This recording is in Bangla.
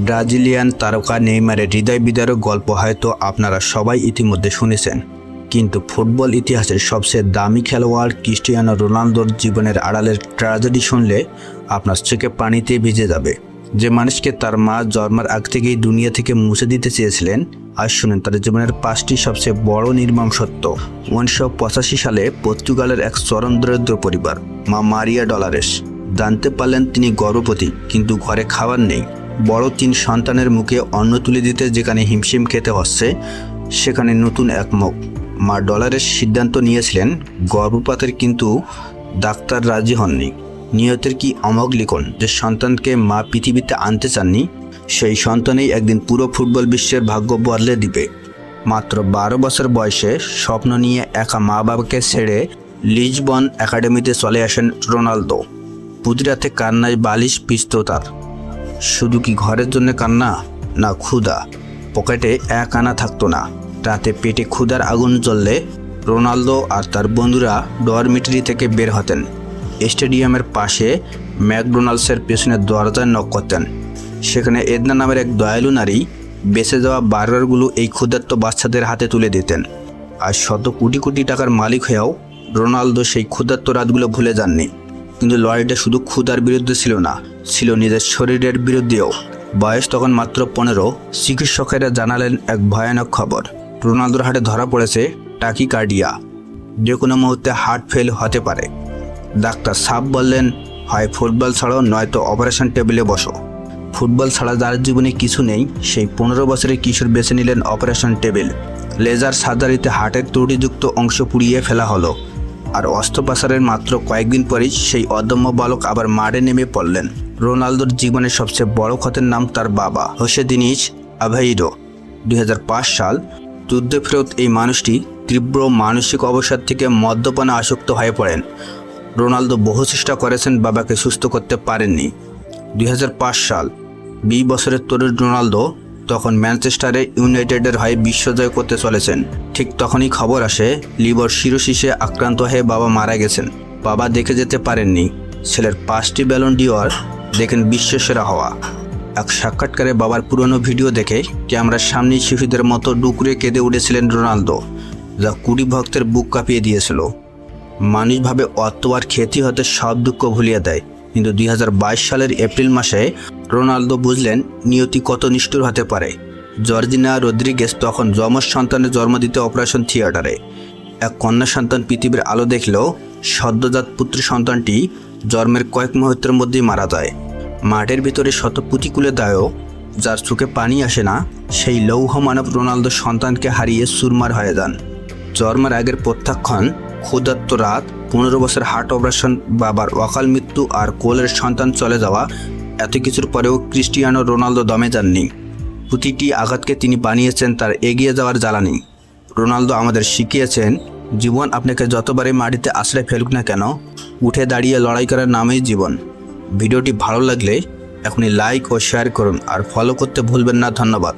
ব্রাজিলিয়ান তারকা নেইমারের হৃদয় বিদারক গল্প হয়তো আপনারা সবাই ইতিমধ্যে শুনেছেন, কিন্তু ফুটবল ইতিহাসের সবচেয়ে দামি খেলোয়াড় ক্রিস্টিয়ানো রোনালদোর জীবনের আড়ালের ট্র্যাজেডি শুনলে আপনার চোখে পানিতে ভিজে যাবে। যে মানুষকে তার মা জন্মের আগ থেকেই দুনিয়া থেকে মুছে দিতে চেয়েছিলেন, আজ শুনেন তার জীবনের 5টি সবচেয়ে বড় নির্মম সত্য। 1985 সালে পর্তুগালের এক চরম দরিদ্র পরিবার, মা মারিয়া ডলারেস, জানতে পারলেন তিনি গর্ভবতী, কিন্তু ঘরে খাবার নেই। বড় 3 সন্তানের মুখে অন্ন তুলে দিতে যেখানে হিমশিম খেতে হচ্ছে, সেখানে নতুন এক মুখ। মা ডলারেস সিদ্ধান্ত নিয়েছিলেন গর্ভপাতের, কিন্তু ডাক্তার রাজি হননি। নিয়তের কি অমোঘ লিখন যে সন্তানকে মা পৃথিবীতে আনতে চাননি, সেই সন্তানেই একদিন পুরো ফুটবল বিশ্বের ভাগ্য বদলে দিবে। মাত্র 12 বছর বয়সে স্বপ্ন নিয়ে একা মা বাবাকে ছেড়ে লিসবন একাডেমিতে চলে আসেন রোনালদো। পুদিরাতে কান্নায় বালিশ পিষত তার। শুধু কি ঘরের জন্য কান্না, না ক্ষুধা। পকেটে 1 আনা থাকতো না। রাতে পেটে ক্ষুধার আগুন জ্বললে রোনালদো আর তার বন্ধুরা ডরমিটরি থেকে বের হতেন। স্টেডিয়ামের পাশে ম্যাকডোনাল্ডসের পেছনে দরজায় নক করতেন। সেখানে এদনা নামের এক দয়ালু নারী বেঁচে যাওয়া বার্গারগুলো এই ক্ষুধার্ত বাচ্চাদের হাতে তুলে দিতেন। আর শত কোটি কোটি টাকার মালিক হয়েও রোনালদো সেই ক্ষুধার্ত রাতগুলো ভুলে যাননি। কিন্তু লড়াইটা শুধু ক্ষুধার বিরুদ্ধে ছিল না, ছিল নিজের শরীরের বিরুদ্ধেও। বয়স তখন মাত্র 15। চিকিৎসকেরা জানালেন এক ভয়ানক খবর। রোনালদোর হার্টে ধরা পড়েছে টাকিকার্ডিয়া। যে কোনো মুহূর্তে হার্ট ফেল হতে পারে। ডাক্তার সাব বললেন, হয় ফুটবল ছাড়ো, নয়তো অপারেশন টেবিলে বসো। ফুটবল ছাড়া যার জীবনে কিছু নেই, সেই 15 বছরের কিশোর বেছে নিলেন অপারেশন টেবিল। লেজার সার্জারিতে হার্টের ত্রুটিযুক্ত অংশ পুড়িয়ে ফেলা হলো। আর অস্ত্রোপচারের মাত্র কয়েকদিন পরেই সেই অদম্য বালক আবার মাঠে নেমে পড়লেন। রোনালদোর জীবনের সবচেয়ে বড় ক্ষতের নাম তার বাবা, হোসে দিনিজ আভেইরো। 2005 সাল। যুদ্ধে ফেরত এই মানুষটি তীব্র মানসিক অবসাদ থেকে মদ্যপানে আসক্ত হয়ে পড়েন। রোনালদো বহু চেষ্টা করেছেন, বাবাকে সুস্থ করতে পারেননি। 2005 সাল। 20 বছরের তরুণ রোনালদো তখন ম্যানচেস্টারে ইউনাইটেডের হয়ে বিশ্বজয় করতে চলেছেন। ঠিক তখনই খবর আসে লিভার সিরোসিসে আক্রান্ত হয়ে বাবা মারা গেছেন। বাবা দেখে যেতে পারেননি। ছেলের 5টি ব্যালন ডি'অর দেখেন বিশ্বসেরা হওয়া। এক সাক্ষাৎকারে বাবার পুরনো ভিডিও দেখে ক্যামেরার সামনে শিশুদের মতো ডুকরে কেঁদে উঠেছিলেন রোনালদো, যা কুড়ি ভক্তের বুক কাঁপিয়ে দিয়েছিল। মানুষ ভাবে অর্থ আর খ্যাতি হতে সব দুঃখ ভুলিয়ে দেয়, কিন্তু 2022 সালের এপ্রিল মাসে রোনালদো বুঝলেন নিয়তি কত নিষ্ঠুর হতে পারে। জর্জিনা রদ্রিগেজ তখন যমজ সন্তানের জন্ম দিতে অপারেশন থিয়েটারে। এক কন্যা সন্তান পৃথিবীর আলো দেখলেও সদ্যজাত পুত্র সন্তানটি জন্মের কয়েক মুহূর্তের মধ্যেই মারা যায়। মাঠের ভিতরে শত প্রতিকূলে দায়ও, যার চোখে পানি আসে না, সেই লৌহ মানব রোনালদো সন্তানকে হারিয়ে চুরমার হয়ে যান। জন্মের আগের প্রত্যাখ্যান, ক্ষুধার্ত রাত, 15 বছর হার্ট অপারেশন, বাবার অকাল মৃত্যু আর কোলের সন্তান চলে যাওয়া, এত কিছুর পরেও ক্রিস্টিয়ানো রোনালদো দমে যাননি। প্রতিটি আঘাতকে তিনি বানিয়েছেন তার এগিয়ে যাওয়ার জ্বালানি। রোনালদো আমাদের শিখিয়েছেন, জীবন আপনাকে যতবারই মাটিতে আশ্রয় ফেলুক না কেন, উঠে দাঁড়িয়ে লড়াই করার নামেই জীবন। ভিডিওটি ভালো লাগলে এখনই লাইক ও শেয়ার করুন আর ফলো করতে ভুলবেন না। ধন্যবাদ।